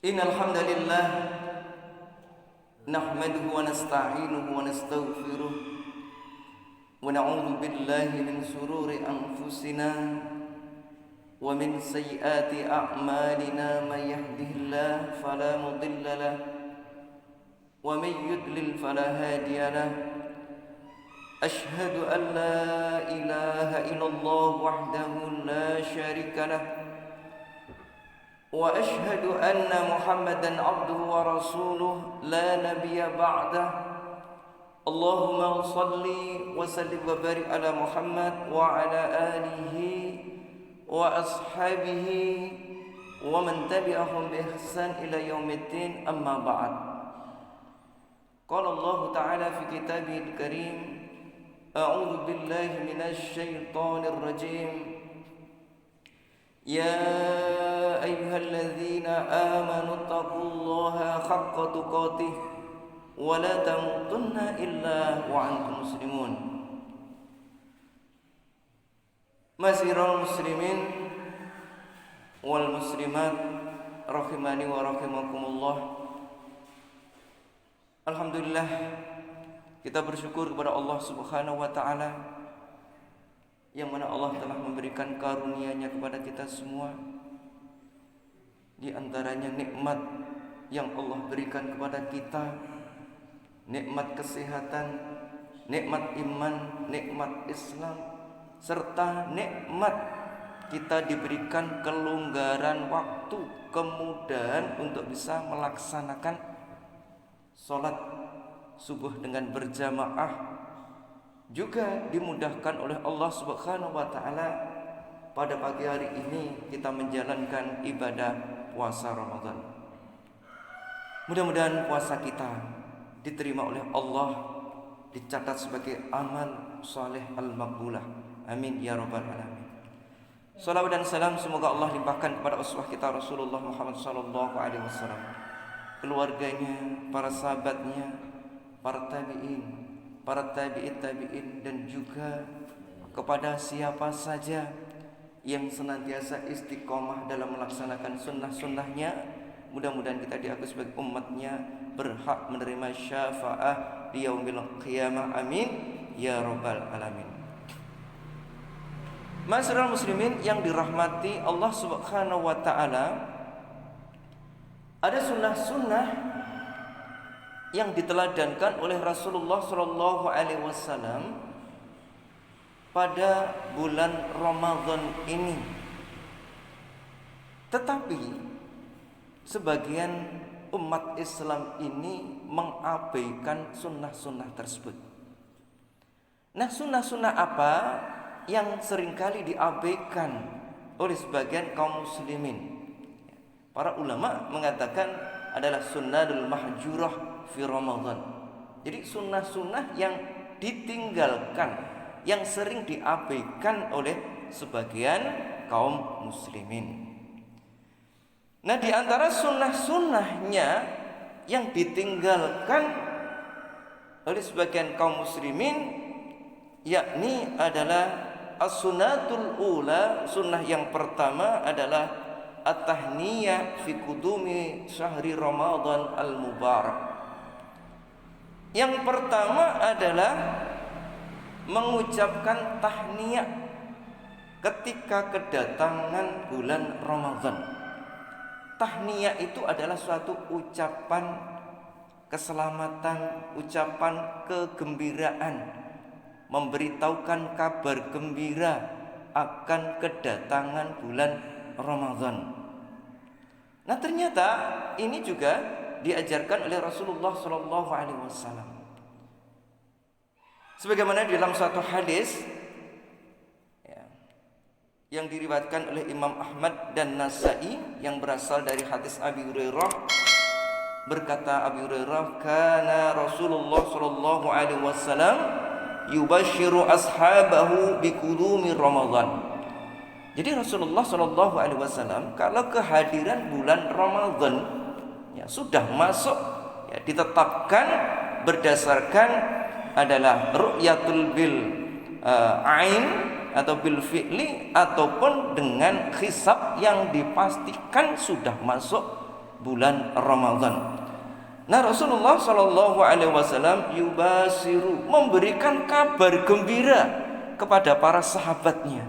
Innal hamdalillah nahmaduhu wa nasta'inuhu wa nastaghfiruh wa na'udzu billahi min shururi anfusina wa min sayyiati a'malina may yahdihillahu fala mudilla lahu wa may yudlil fala hadiya lahu. Ashhadu an la ilaha illallah wahdahu la syarika lahu wa ashhadu anna Muhammadan abduhu wa rasuluh la nabiyya ba'dah. Allahumma salli wa sallim wa barik ala Muhammad wa ala alihi wa ashabihi wa man tabi'ahum bi ihsan ila yaumiddin, amma ba'd. Qala Allah ta'ala fi kitabihil karim, a'udzu billahi minasy syaithanir rajim. يا أيها الذين آمنوا اتقوا الله حق تقاته ولا تموتن إلا وأنتم مسلمون. Masiral muslimin wal muslimat rahimani wa rahimakumullah. Alhamdulillah, kita bersyukur kepada Allah Subhanahu wa taala yang mana Allah telah memberikan karunia-Nya kepada kita semua. Di antaranya nikmat yang Allah berikan kepada kita, nikmat kesehatan, nikmat iman, nikmat Islam, serta nikmat kita diberikan kelonggaran waktu, kemudahan untuk bisa melaksanakan sholat subuh dengan berjamaah. Juga dimudahkan oleh Allah Subhanahu wa taala pada pagi hari ini kita menjalankan ibadah puasa Ramadan. Mudah-mudahan puasa kita diterima oleh Allah, dicatat sebagai amal saleh al-maqbulah. Amin ya rabbal alamin. Salawat dan salam semoga Allah limpahkan kepada uswah kita Rasulullah Muhammad sallallahu alaihi wasallam, keluarganya, para sahabatnya, para tabi'in, para tabi'in dan juga kepada siapa saja yang senantiasa istiqomah dalam melaksanakan sunnah-sunnahnya. Mudah-mudahan kita diakui sebagai umatnya, berhak menerima syafaat di yaumil qiyamah. Amin ya rabbal alamin. Ma'asyiral muslimin yang dirahmati Allah Subhanahu wa taala, ada sunnah-sunnah yang diteladankan oleh Rasulullah sallallahu alaihi wasallam pada bulan Ramadan ini. Tetapi sebagian umat Islam ini mengabaikan sunnah-sunnah tersebut. Nah, sunnah-sunnah apa yang seringkali diabaikan oleh sebagian kaum muslimin? Para ulama mengatakan adalah sunnahul mahjurah fi Ramadan. Jadi sunnah-sunnah yang ditinggalkan, yang sering diabaikan oleh sebagian kaum muslimin. Nah, di antara sunnah-sunnahnya yang ditinggalkan oleh sebagian kaum muslimin yakni adalah as-sunnatul ula. Sunnah yang pertama adalah at-tahniyah fi qudumi syahri Ramadan al-mubarak. Yang pertama adalah mengucapkan tahniyah ketika kedatangan bulan Ramadan. Tahniyah itu adalah suatu ucapan keselamatan, ucapan kegembiraan, memberitahukan kabar gembira akan kedatangan bulan Ramadan. Nah, ternyata ini juga diajarkan oleh Rasulullah sallallahu alaihi wasallam. Sebagaimana di dalam suatu hadis yang diriwayatkan oleh Imam Ahmad dan Nasa'i yang berasal dari hadis Abi Hurairah, berkata Abi Hurairah, kana Rasulullah sallallahu alaihi wasallam yubashiru ashabahu biqudumi Ramadan. Jadi Rasulullah sallallahu alaihi wasallam kalau kehadiran bulan Ramadan sudah masuk, ditetapkan berdasarkan adalah ru'yatul bil ain atau bil fi'li ataupun dengan hisab yang dipastikan sudah masuk bulan Ramadan. Nah, Rasulullah Shallallahu Alaihi Wasallam yubasiru, memberikan kabar gembira kepada para sahabatnya,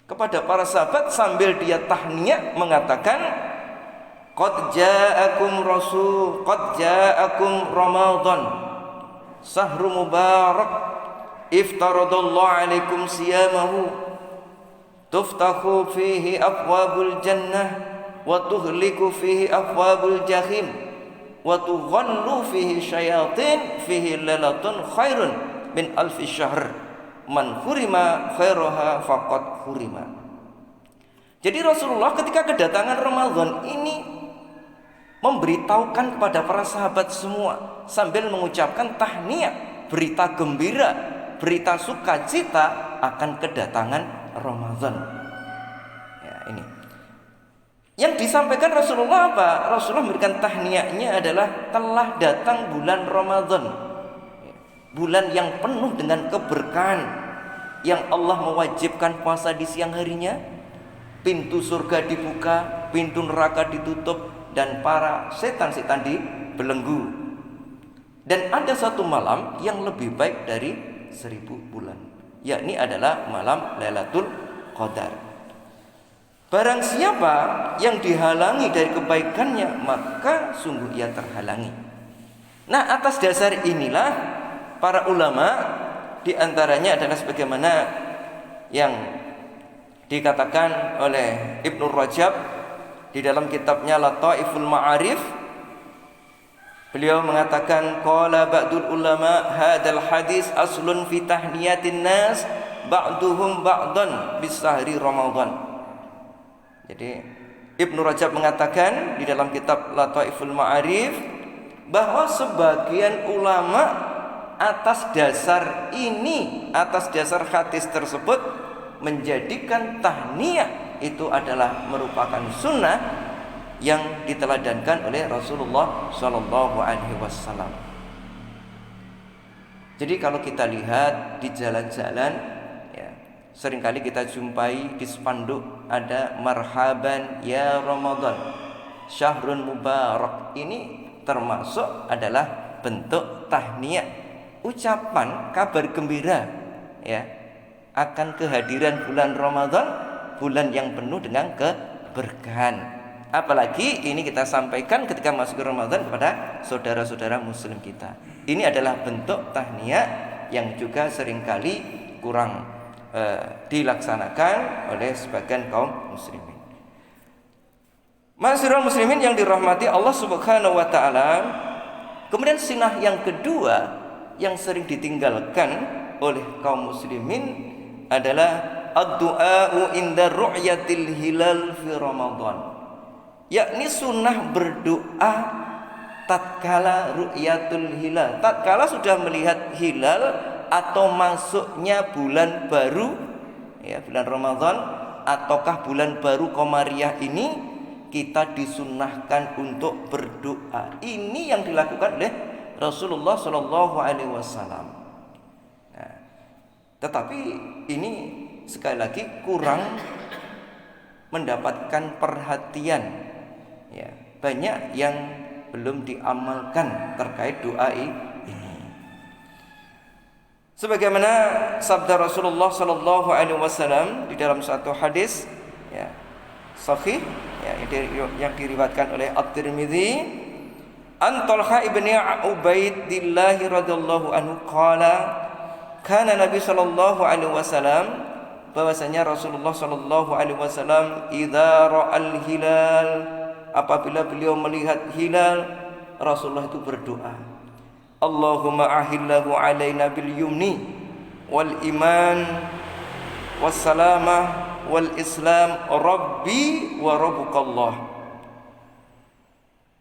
kepada para sahabat sambil dia tahniah mengatakan, qad ja'akum Ramadan sahru mubarak iftaradallahu alaikum siyamahu tuftahu fihi abwabul jannah wa tuhliku fihi abwabul jahim wa tughallu fihi syayatin fihi lailatun khairun min alfi syahr man hurima khairaha faqad hurima. Jadi Rasulullah ketika kedatangan Ramadan ini memberitahukan kepada para sahabat semua sambil mengucapkan tahniah, berita gembira, berita sukacita akan kedatangan Ramadan. Ya, ini yang disampaikan Rasulullah apa? Rasulullah memberikan tahniahnya adalah telah datang bulan Ramadan, bulan yang penuh dengan keberkahan, yang Allah mewajibkan puasa di siang harinya, pintu surga dibuka, pintu neraka ditutup, dan para setan-setan dibelenggu. Dan ada satu malam yang lebih baik dari 1000 bulan, yakni adalah malam Lailatul Qadar. Barang siapa yang dihalangi dari kebaikannya, maka sungguh ia terhalangi. Nah, atas dasar inilah para ulama, diantaranya adalah sebagaimana yang dikatakan oleh Ibnu Rajab di dalam kitabnya Lataiful Ma'arif. Beliau mengatakan, qala ba'dul ulama hadal hadis aslun fi tahniyatin nas ba'duhum ba'dan bis sahri Ramadan. Jadi Ibnu Rajab mengatakan di dalam kitab Lataiful Ma'arif bahwa sebagian ulama atas dasar ini, atas dasar hadis tersebut, menjadikan tahniah itu adalah merupakan sunnah yang diteladankan oleh Rasulullah Shallallahu Alaihi Wasallam. Jadi kalau kita lihat di jalan-jalan, ya, seringkali kita jumpai di spanduk ada marhaban ya Ramadan, syahrun mubarak. Ini termasuk adalah bentuk tahniah, ucapan kabar gembira, ya, akan kehadiran bulan Ramadan, bulan yang penuh dengan keberkahan. Apalagi ini kita sampaikan ketika masuk ke Ramadan kepada saudara-saudara muslim kita. Ini adalah bentuk tahniah yang juga seringkali kurang dilaksanakan oleh sebagian kaum muslimin. Ma'asyiral muslimin yang dirahmati Allah Subhanahu wa taala. Kemudian sunnah yang kedua yang sering ditinggalkan oleh kaum muslimin adalah ad-du'a'u inda ru'yatil hilal fi Ramadan, yakni sunnah berdoa tatkala ru'yatul hilal, tatkala sudah melihat hilal atau masuknya bulan baru, ya, bulan Ramadan ataukah bulan baru Komariah ini, kita disunnahkan untuk berdoa. Ini yang dilakukan oleh Rasulullah Shallallahu Alaihi Wasallam. Nah, tetapi ini sekali lagi kurang mendapatkan perhatian, ya, banyak yang belum diamalkan terkait doa ini. Sebagaimana sabda Rasulullah Sallallahu Alaihi Wasallam di dalam satu hadis, ya, sahih, ya, yang diriwayatkan oleh At-Tirmidzi, an Talha ibni Ubaidillah radhiyallahu anhu qala kana Nabi Sallallahu Alaihi Wasallam, bahwasanya Rasulullah Sallallahu Alaihi Wasallam idza ra'al hilal, apabila beliau melihat hilal, Rasulullah itu berdoa, Allahumma ahillahu alaina bil yumni wal iman was salamah wal islam rabbi wa rabbukallah.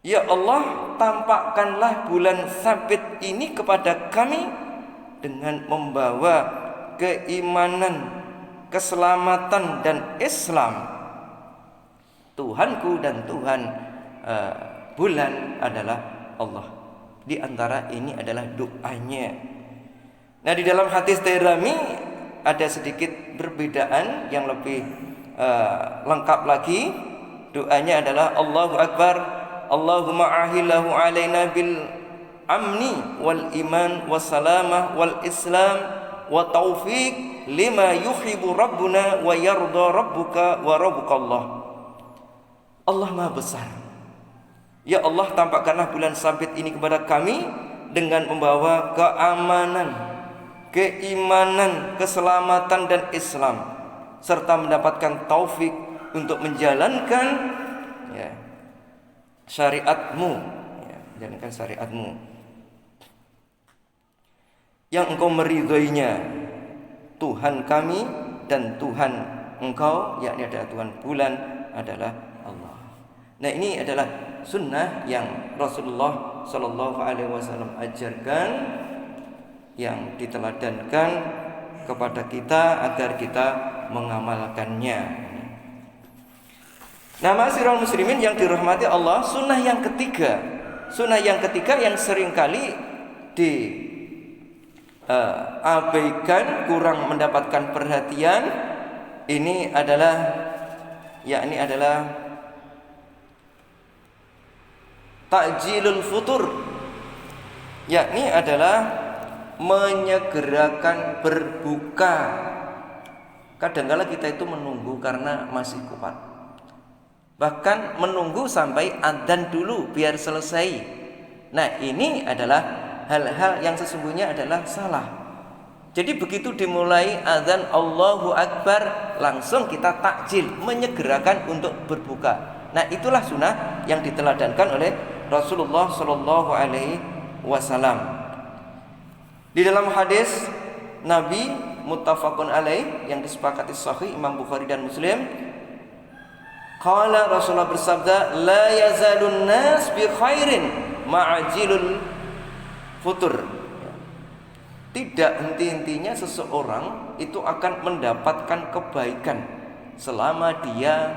Ya Allah, tampakkanlah bulan sabit ini kepada kami dengan membawa keimanan, keselamatan dan Islam. Tuhanku dan Tuhan bulan adalah Allah. Di antara ini adalah doanya. Nah, di dalam hadis Dairami ada sedikit perbedaan yang lebih lengkap lagi, Doanya adalah Allahu Akbar, Allahumma ahillahu alaina bil amni wal iman wassalamah wal islam wa taufiq lima yuhibbu rabbuna wa yarda rabbuka wa rabbuka Allah. Allah Maha Besar. Ya Allah, tampakkanlah bulan sabit ini kepada kami dengan membawa keamanan, keimanan, keselamatan dan Islam, serta mendapatkan taufik untuk menjalankan syariat-Mu, menjalankan syariat-Mu yang Engkau meridhoinya, Tuhan kami dan Tuhan Engkau, yakni adalah Tuhan bulan adalah Allah. Nah, ini adalah sunnah yang Rasulullah Shallallahu Alaihi Wasallam ajarkan, yang diteladankan kepada kita agar kita mengamalkannya. Nah, ma'asyiral muslimin yang dirahmati Allah, sunnah yang ketiga yang seringkali diabaikan, kurang mendapatkan perhatian, ini adalah takjilul futur, yakni adalah menyegerakan berbuka. Kadang-kala kita itu menunggu karena masih kuat, bahkan menunggu sampai adzan dulu biar selesai. Nah, ini adalah hal-hal yang sesungguhnya adalah salah. Jadi begitu dimulai adzan Allahu Akbar, langsung kita takjil, menyegerakan untuk berbuka. Nah, itulah sunnah yang diteladankan oleh Rasulullah Shallallahu Alaihi Wasallam. Di dalam hadis Nabi muttafaqun alaih yang disepakati sahih Imam Bukhari dan Muslim, qala Rasulullah bersabda, la yazalun nas bi khairin ma'ajilul futur. Tidak henti-hentinya seseorang itu akan mendapatkan kebaikan selama dia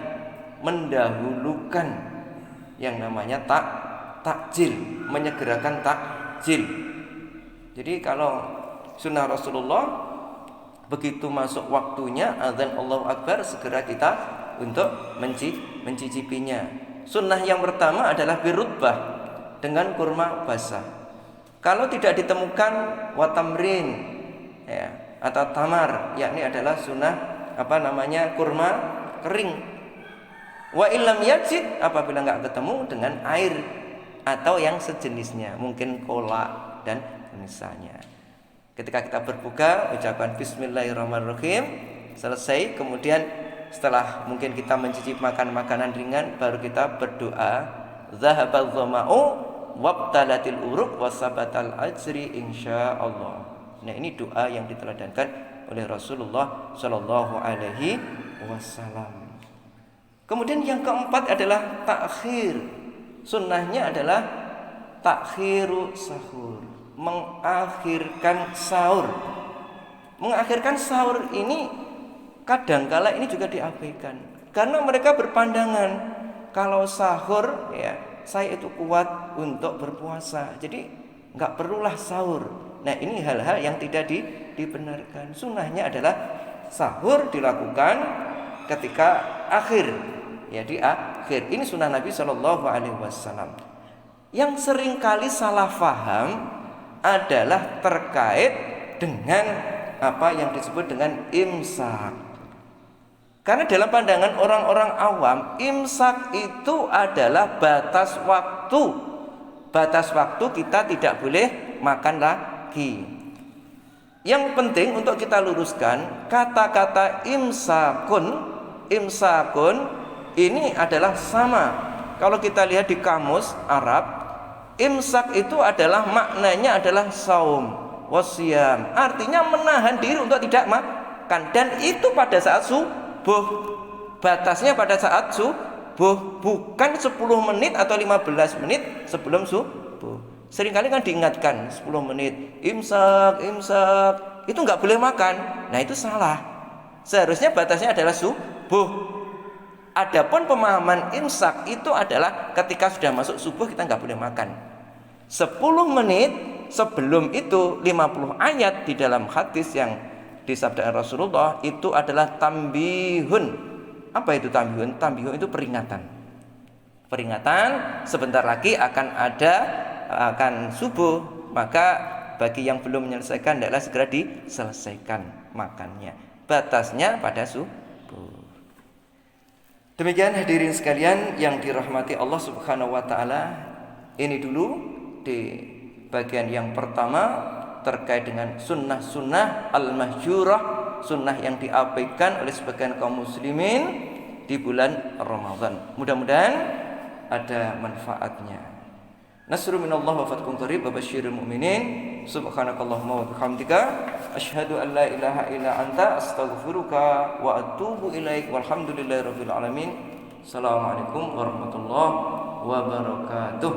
mendahulukan yang namanya takjil, menyegerakan takjil. Jadi kalau sunnah Rasulullah, begitu masuk waktunya azan Allahu Akbar, segera kita untuk mencicipinya. Sunnah yang pertama adalah birutbah, dengan kurma basah. Kalau tidak ditemukan watamrin atau tamar, yakni adalah sunnah kurma kering. Wa illam yajid, apabila enggak ketemu, dengan air atau yang sejenisnya, mungkin kolak dan misalnya. Ketika kita berbuka, ucapan bismillahirrahmanirrahim, selesai, kemudian setelah mungkin kita mencicip makan makanan ringan, baru kita berdoa, zahabal dhama'u wabtalatil uruq wasabatal ajri insyaallah. Nah, ini doa yang diteladankan oleh Rasulullah Shallallahu Alaihi Wasallam. Kemudian yang keempat adalah takhir. Sunnahnya adalah takhiru sahur, mengakhirkan sahur. Mengakhirkan sahur ini kadangkala ini juga diabaikan, karena mereka berpandangan kalau sahur saya itu kuat untuk berpuasa, jadi nggak perlulah sahur. Nah, ini hal-hal yang tidak dibenarkan. Sunnahnya adalah sahur dilakukan ketika akhir, di akhir. Ini sunnah Nabi Shallallahu Alaihi Wasallam. Yang seringkali salah faham adalah terkait dengan apa yang disebut dengan imsak. Karena dalam pandangan orang-orang awam, imsak itu adalah batas waktu. Batas waktu kita tidak boleh makan lagi. Yang penting untuk kita luruskan, kata-kata imsakun ini adalah sama. Kalau kita lihat di kamus Arab, imsak itu adalah maknanya adalah saum wasyam, artinya menahan diri untuk tidak makan, dan itu pada saat subuh. Batasnya pada saat subuh, bukan 10 menit atau 15 menit sebelum subuh. Seringkali kan diingatkan 10 menit imsak, itu nggak boleh makan. Nah, itu salah. Seharusnya batasnya adalah subuh. Adapun pemahaman imsak itu adalah ketika sudah masuk subuh kita nggak boleh makan. 10 menit sebelum itu 50 ayat di dalam hadis yang disabdakan Rasulullah itu adalah tambihun. Apa itu tambihun? Tambihun itu peringatan. peringatan, sebentar lagi akan subuh, maka bagi yang belum menyelesaikan adalah segera diselesaikan makannya. Batasnya pada subuh. Demikian hadirin sekalian yang dirahmati Allah Subhanahu wa taala. Ini dulu di bagian yang pertama terkait dengan sunnah-sunnah al-mahjurah, sunnah yang diabaikan oleh sebagian kaum muslimin di bulan Ramadan. Mudah-mudahan ada manfaatnya. Nasrul minallah wa fatkum qarib wa basyiril mu'minin. Subhanakallahumma wa bihamdika asyhadu an la ilaha illa anta astaghfiruka wa atubu ilaik. Walhamdulillahirabbil alamin. Assalamualaikum warahmatullahi wabarakatuh.